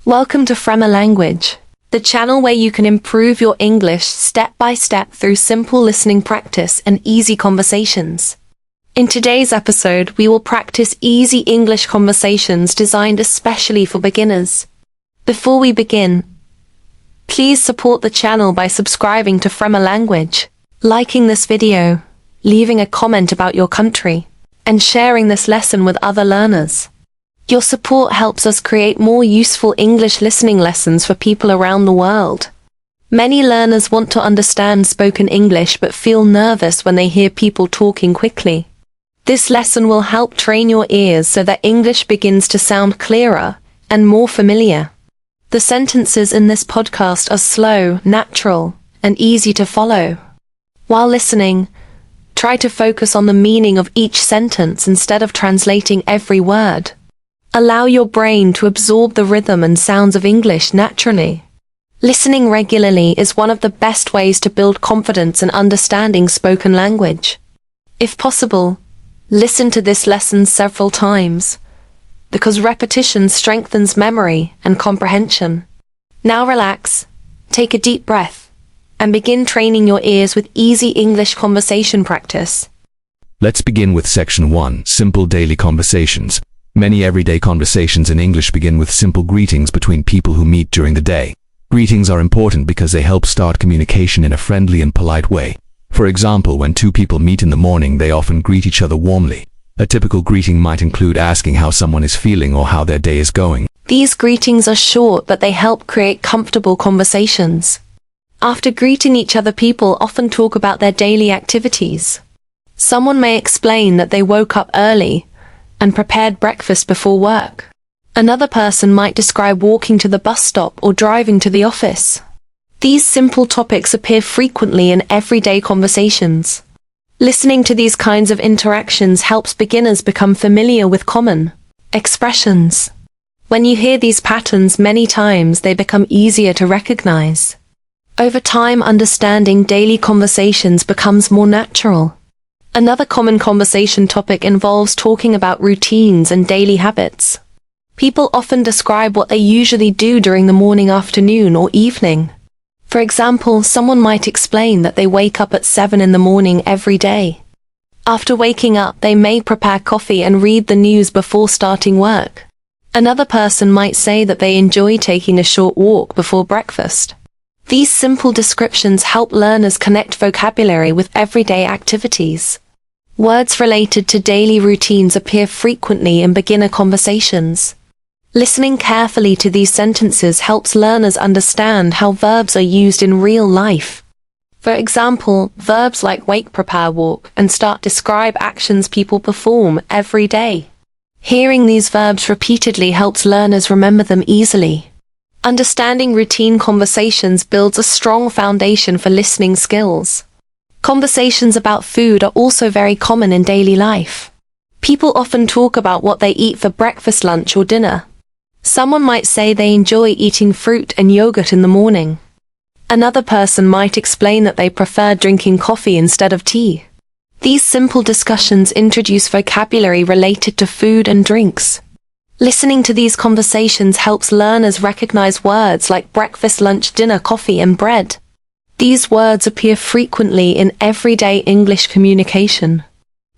Welcome to Fremmer Language, the channel where you can improve your English step by step through simple listening practice and easy conversations. In today's episode, we will practice easy English conversations designed especially for beginners. Before we begin, please support the channel by subscribing to Fremmer Language, liking this video, leaving a comment about your country, and sharing this lesson with other learners. Your support helps us create more useful English listening lessons for people around the world. Many learners want to understand spoken English but feel nervous when they hear people talking quickly. This lesson will help train your ears so that English begins to sound clearer and more familiar. The sentences in this podcast are slow, natural, and easy to follow. While listening, try to focus on the meaning of each sentence instead of translating every word. Allow your brain to absorb the rhythm and sounds of English naturally. Listening regularly is one of the best ways to build confidence in understanding spoken language. If possible, listen to this lesson several times, because repetition strengthens memory and comprehension. Now relax, take a deep breath, and begin training your ears with easy English conversation practice. Let's begin with Section 1, Simple Daily Conversations. Many everyday conversations in English begin with simple greetings between people who meet during the day. Greetings are important because they help start communication in a friendly and polite way. For example, when two people meet in the morning, they often greet each other warmly. A typical greeting might include asking how someone is feeling or how their day is going. These greetings are short, but they help create comfortable conversations. After greeting each other, people often talk about their daily activities. Someone may explain that they woke up early and prepared breakfast before work. Another person might describe walking to the bus stop or driving to the office. These simple topics appear frequently in everyday conversations. Listening to these kinds of interactions helps beginners become familiar with common expressions. When you hear these patterns many times, they become easier to recognize. Over time, understanding daily conversations becomes more natural. Another common conversation topic involves talking about routines and daily habits. People often describe what they usually do during the morning, afternoon, or evening. For example, someone might explain that they wake up at 7 in the morning every day. After waking up, they may prepare coffee and read the news before starting work. Another person might say that they enjoy taking a short walk before breakfast. These simple descriptions help learners connect vocabulary with everyday activities. Words related to daily routines appear frequently in beginner conversations. Listening carefully to these sentences helps learners understand how verbs are used in real life. For example, verbs like wake, prepare, walk, and start describe actions people perform every day. Hearing these verbs repeatedly helps learners remember them easily. Understanding routine conversations builds a strong foundation for listening skills. Conversations about food are also very common in daily life. People often talk about what they eat for breakfast, lunch, or dinner. Someone might say they enjoy eating fruit and yogurt in the morning. Another person might explain that they prefer drinking coffee instead of tea. These simple discussions introduce vocabulary related to food and drinks. Listening to these conversations helps learners recognize words like breakfast, lunch, dinner, coffee, and bread. These words appear frequently in everyday English communication.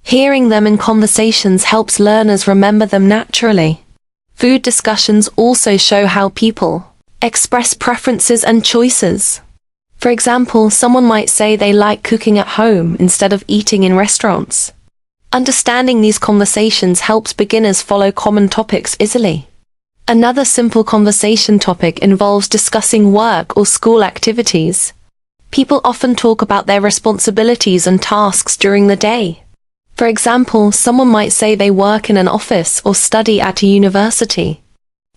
Hearing them in conversations helps learners remember them naturally. Food discussions also show how people express preferences and choices. For example, someone might say they like cooking at home instead of eating in restaurants. Understanding these conversations helps beginners follow common topics easily. Another simple conversation topic involves discussing work or school activities. People often talk about their responsibilities and tasks during the day. For example, someone might say they work in an office or study at a university.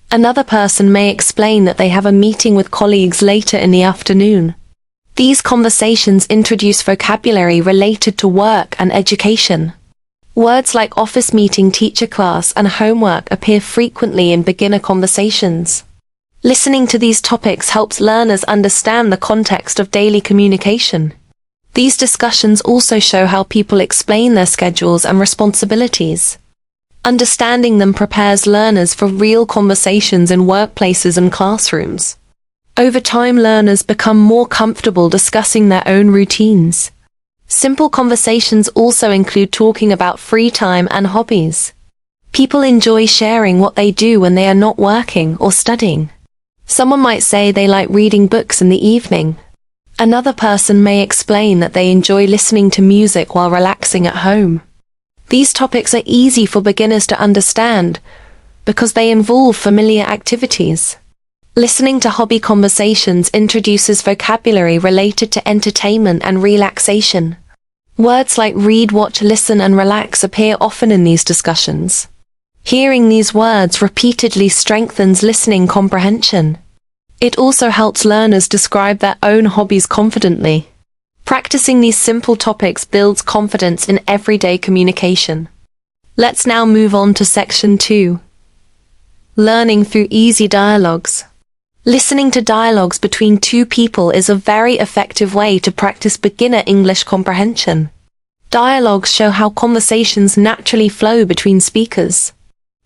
Another person may explain that they have a meeting with colleagues later in the afternoon. These conversations introduce vocabulary related to work and education. Words like office meeting, teacher class, and homework appear frequently in beginner conversations. Listening to these topics helps learners understand the context of daily communication. These discussions also show how people explain their schedules and responsibilities. Understanding them prepares learners for real conversations in workplaces and classrooms. Over time, learners become more comfortable discussing their own routines. Simple conversations also include talking about free time and hobbies. People enjoy sharing what they do when they are not working or studying. Someone might say they like reading books in the evening. Another person may explain that they enjoy listening to music while relaxing at home. These topics are easy for beginners to understand because they involve familiar activities. Listening to hobby conversations introduces vocabulary related to entertainment and relaxation. Words like read, watch, listen, and relax appear often in these discussions. Hearing these words repeatedly strengthens listening comprehension. It also helps learners describe their own hobbies confidently. Practicing these simple topics builds confidence in everyday communication. Let's now move on to section 2. Learning through easy dialogues. Listening to dialogues between two people is a very effective way to practice beginner English comprehension. Dialogues show how conversations naturally flow between speakers.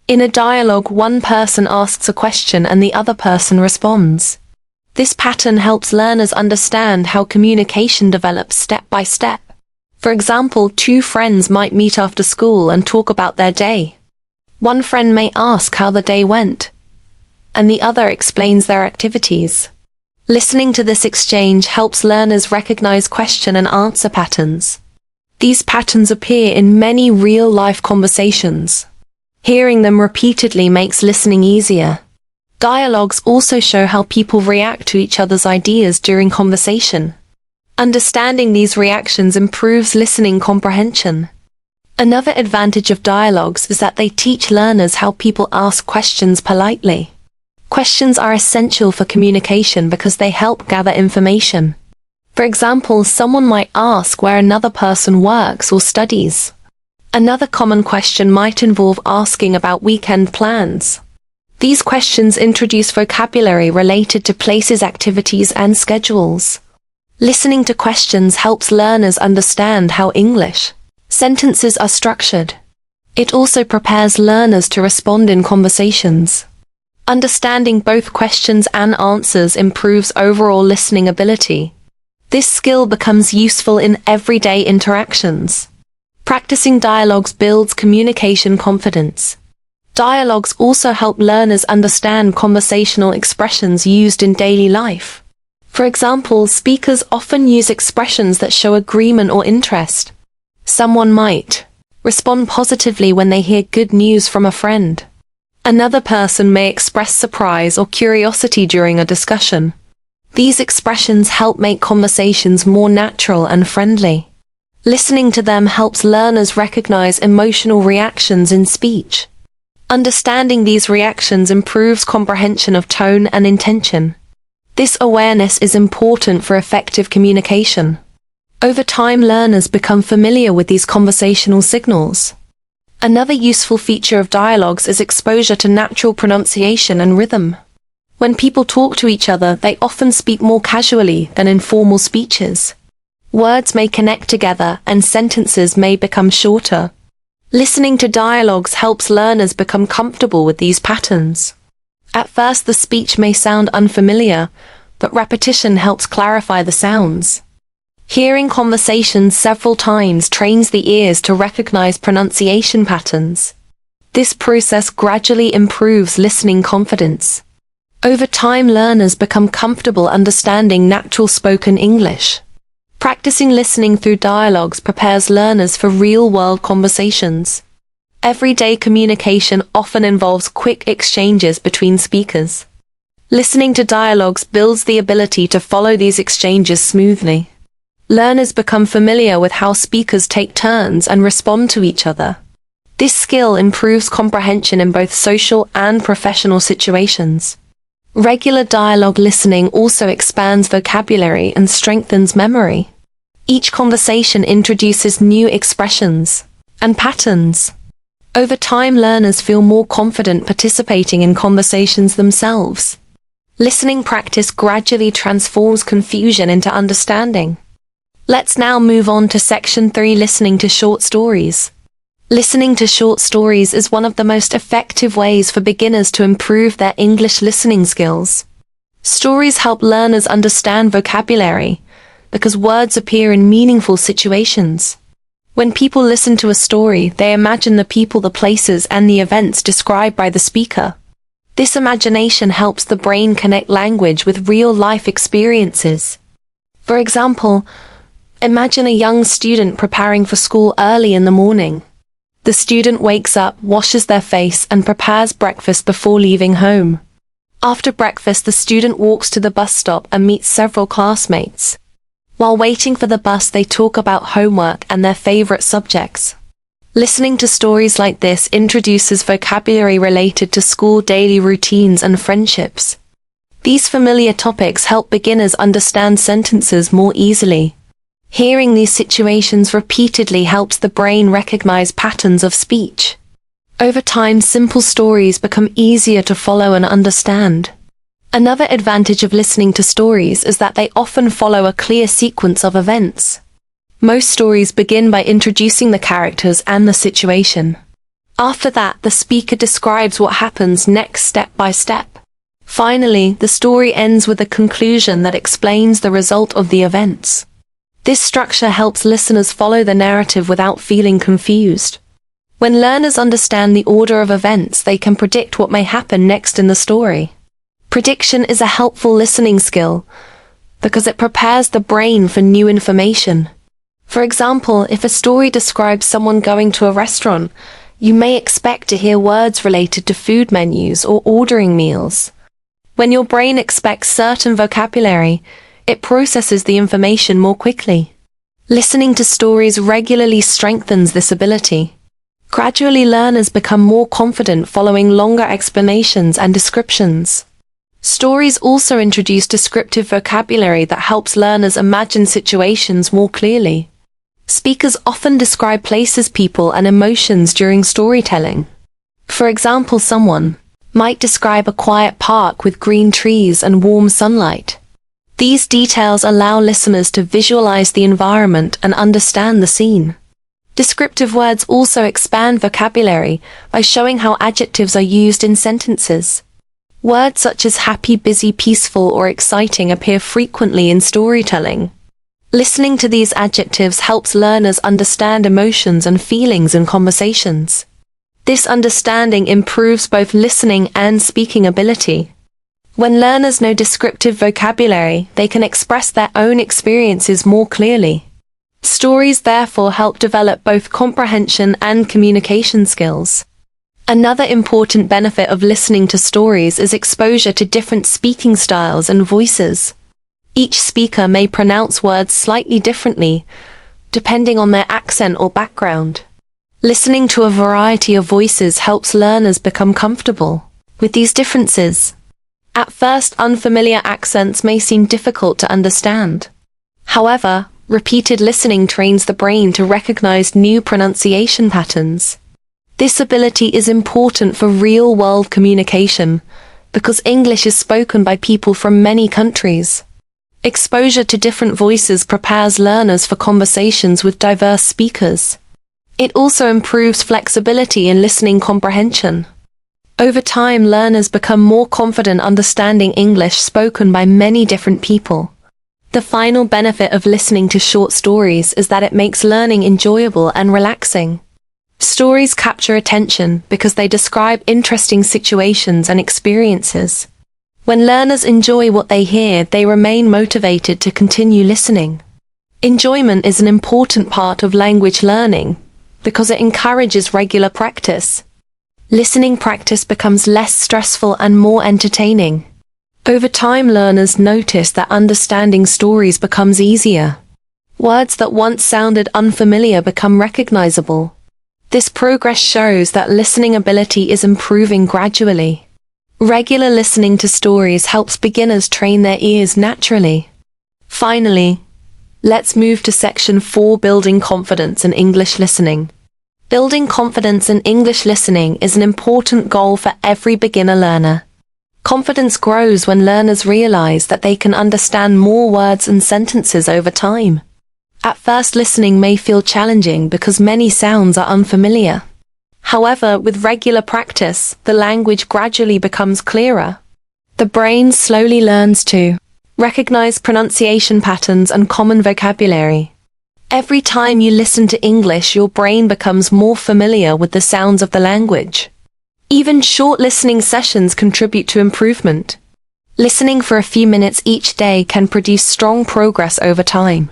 In a dialogue, one person asks a question and the other person responds. This pattern helps learners understand how communication develops step by step. For example, two friends might meet after school and talk about their day. One friend may ask how the day went, and the other explains their activities. Listening to this exchange helps learners recognize question and answer patterns. These patterns appear in many real-life conversations. Hearing them repeatedly makes listening easier. Dialogues also show how people react to each other's ideas during conversation. Understanding these reactions improves listening comprehension. Another advantage of dialogues is that they teach learners how people ask questions politely. Questions are essential for communication because they help gather information. For example, someone might ask where another person works or studies. Another common question might involve asking about weekend plans. These questions introduce vocabulary related to places, activities, and schedules. Listening to questions helps learners understand how English sentences are structured. It also prepares learners to respond in conversations. Understanding both questions and answers improves overall listening ability. This skill becomes useful in everyday interactions. Practicing dialogues builds communication confidence. Dialogues also help learners understand conversational expressions used in daily life. For example, speakers often use expressions that show agreement or interest. Someone might respond positively when they hear good news from a friend. Another person may express surprise or curiosity during a discussion. These expressions help make conversations more natural and friendly. Listening to them helps learners recognize emotional reactions in speech. Understanding these reactions improves comprehension of tone and intention. This awareness is important for effective communication. Over time, learners become familiar with these conversational signals. Another useful feature of dialogues is exposure to natural pronunciation and rhythm. When people talk to each other, they often speak more casually than in formal speeches. Words may connect together and sentences may become shorter. Listening to dialogues helps learners become comfortable with these patterns. At first, the speech may sound unfamiliar, but repetition helps clarify the sounds. Hearing conversations several times trains the ears to recognize pronunciation patterns. This process gradually improves listening confidence. Over time, learners become comfortable understanding natural spoken English. Practicing listening through dialogues prepares learners for real-world conversations. Everyday communication often involves quick exchanges between speakers. Listening to dialogues builds the ability to follow these exchanges smoothly. Learners become familiar with how speakers take turns and respond to each other. This skill improves comprehension in both social and professional situations. Regular dialogue listening also expands vocabulary and strengthens memory. Each conversation introduces new expressions and patterns. Over time, learners feel more confident participating in conversations themselves. Listening practice gradually transforms confusion into understanding. Let's now move on to section 3, listening to short stories. Listening to short stories is one of the most effective ways for beginners to improve their English listening skills. Stories help learners understand vocabulary because words appear in meaningful situations. When people listen to a story, they imagine the people, the places, and the events described by the speaker. This imagination helps the brain connect language with real-life experiences. For example, imagine a young student preparing for school early in the morning. The student wakes up, washes their face, and prepares breakfast before leaving home. After breakfast, the student walks to the bus stop and meets several classmates. While waiting for the bus, they talk about homework and their favorite subjects. Listening to stories like this introduces vocabulary related to school daily routines and friendships. These familiar topics help beginners understand sentences more easily. Hearing these situations repeatedly helps the brain recognize patterns of speech. Over time, simple stories become easier to follow and understand. Another advantage of listening to stories is that they often follow a clear sequence of events. Most stories begin by introducing the characters and the situation. After that, the speaker describes what happens next step by step. Finally, the story ends with a conclusion that explains the result of the events. This structure helps listeners follow the narrative without feeling confused. When learners understand the order of events, they can predict what may happen next in the story. Prediction is a helpful listening skill because it prepares the brain for new information. For example, if a story describes someone going to a restaurant, you may expect to hear words related to food menus or ordering meals. When your brain expects certain vocabulary, it processes the information more quickly. Listening to stories regularly strengthens this ability. Gradually, learners become more confident following longer explanations and descriptions. Stories also introduce descriptive vocabulary that helps learners imagine situations more clearly. Speakers often describe places, people, and emotions during storytelling. For example, someone might describe a quiet park with green trees and warm sunlight. These details allow listeners to visualize the environment and understand the scene. Descriptive words also expand vocabulary by showing how adjectives are used in sentences. Words such as happy, busy, peaceful, or exciting appear frequently in storytelling. Listening to these adjectives helps learners understand emotions and feelings in conversations. This understanding improves both listening and speaking ability. When learners know descriptive vocabulary, they can express their own experiences more clearly. Stories therefore help develop both comprehension and communication skills. Another important benefit of listening to stories is exposure to different speaking styles and voices. Each speaker may pronounce words slightly differently, depending on their accent or background. Listening to a variety of voices helps learners become comfortable with these differences. At first, unfamiliar accents may seem difficult to understand. However, repeated listening trains the brain to recognize new pronunciation patterns. This ability is important for real-world communication because English is spoken by people from many countries. Exposure to different voices prepares learners for conversations with diverse speakers. It also improves flexibility in listening comprehension. Over time, learners become more confident understanding English spoken by many different people. The final benefit of listening to short stories is that it makes learning enjoyable and relaxing. Stories capture attention because they describe interesting situations and experiences. When learners enjoy what they hear, they remain motivated to continue listening. Enjoyment is an important part of language learning because it encourages regular practice. Listening practice becomes less stressful and more entertaining. Over time, learners notice that understanding stories becomes easier. Words that once sounded unfamiliar become recognizable. This progress shows that listening ability is improving gradually. Regular listening to stories helps beginners train their ears naturally. Finally, let's move to section 4, building confidence in English listening. Building confidence in English listening is an important goal for every beginner learner. Confidence grows when learners realize that they can understand more words and sentences over time. At first, listening may feel challenging because many sounds are unfamiliar. However, with regular practice, the language gradually becomes clearer. The brain slowly learns to recognize pronunciation patterns and common vocabulary. Every time you listen to English, your brain becomes more familiar with the sounds of the language. Even short listening sessions contribute to improvement. Listening for a few minutes each day can produce strong progress over time.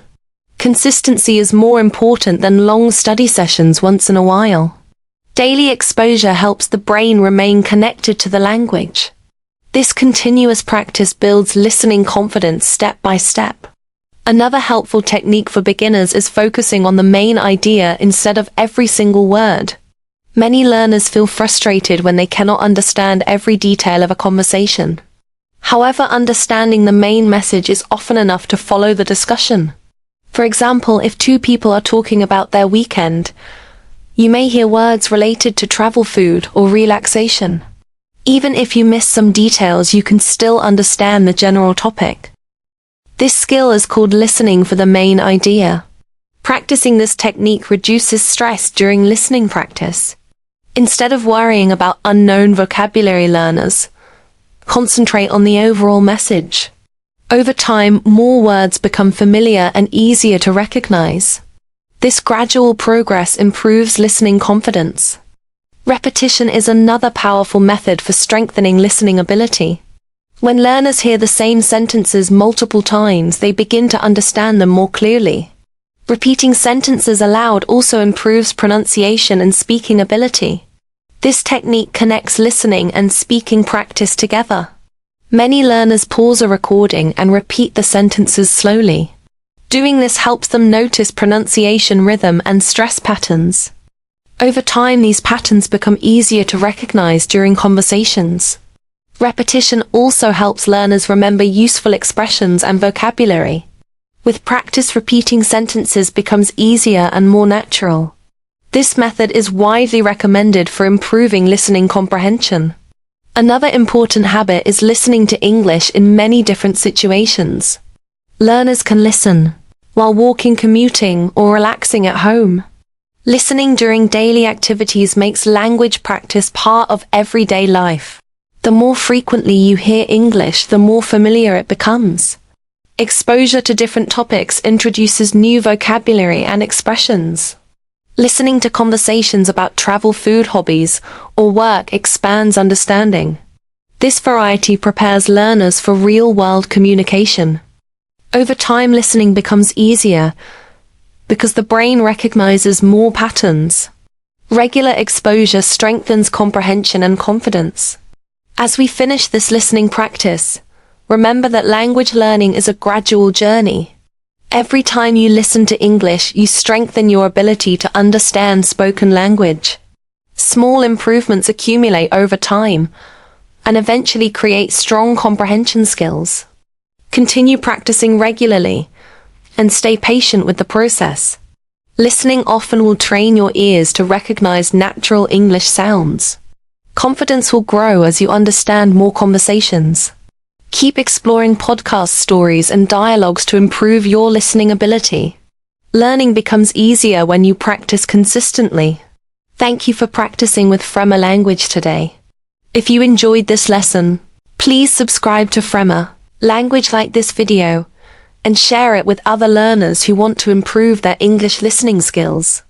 Consistency is more important than long study sessions once in a while. Daily exposure helps the brain remain connected to the language. This continuous practice builds listening confidence step by step. Another helpful technique for beginners is focusing on the main idea instead of every single word. Many learners feel frustrated when they cannot understand every detail of a conversation. However, understanding the main message is often enough to follow the discussion. For example, if two people are talking about their weekend, you may hear words related to travel, food, or relaxation. Even if you miss some details, you can still understand the general topic. This skill is called listening for the main idea. Practicing this technique reduces stress during listening practice. Instead of worrying about unknown vocabulary, learners concentrate on the overall message. Over time, more words become familiar and easier to recognize. This gradual progress improves listening confidence. Repetition is another powerful method for strengthening listening ability. When learners hear the same sentences multiple times, they begin to understand them more clearly. Repeating sentences aloud also improves pronunciation and speaking ability. This technique connects listening and speaking practice together. Many learners pause a recording and repeat the sentences slowly. Doing this helps them notice pronunciation rhythm and stress patterns. Over time, these patterns become easier to recognize during conversations. Repetition also helps learners remember useful expressions and vocabulary. With practice, repeating sentences becomes easier and more natural. This method is widely recommended for improving listening comprehension. Another important habit is listening to English in many different situations. Learners can listen while walking, commuting, or relaxing at home. Listening during daily activities makes language practice part of everyday life. The more frequently you hear English, the more familiar it becomes. Exposure to different topics introduces new vocabulary and expressions. Listening to conversations about travel, food, hobbies, or work expands understanding. This variety prepares learners for real-world communication. Over time, listening becomes easier because the brain recognizes more patterns. Regular exposure strengthens comprehension and confidence. As we finish this listening practice, remember that language learning is a gradual journey. Every time you listen to English, you strengthen your ability to understand spoken language. Small improvements accumulate over time and eventually create strong comprehension skills. Continue practicing regularly and stay patient with the process. Listening often will train your ears to recognize natural English sounds. Confidence will grow as you understand more conversations. Keep exploring podcast stories and dialogues to improve your listening ability. Learning becomes easier when you practice consistently. Thank you for practicing with Fremmer Language today. If you enjoyed this lesson, please subscribe to Fremmer Language, like this video, and share it with other learners who want to improve their English listening skills.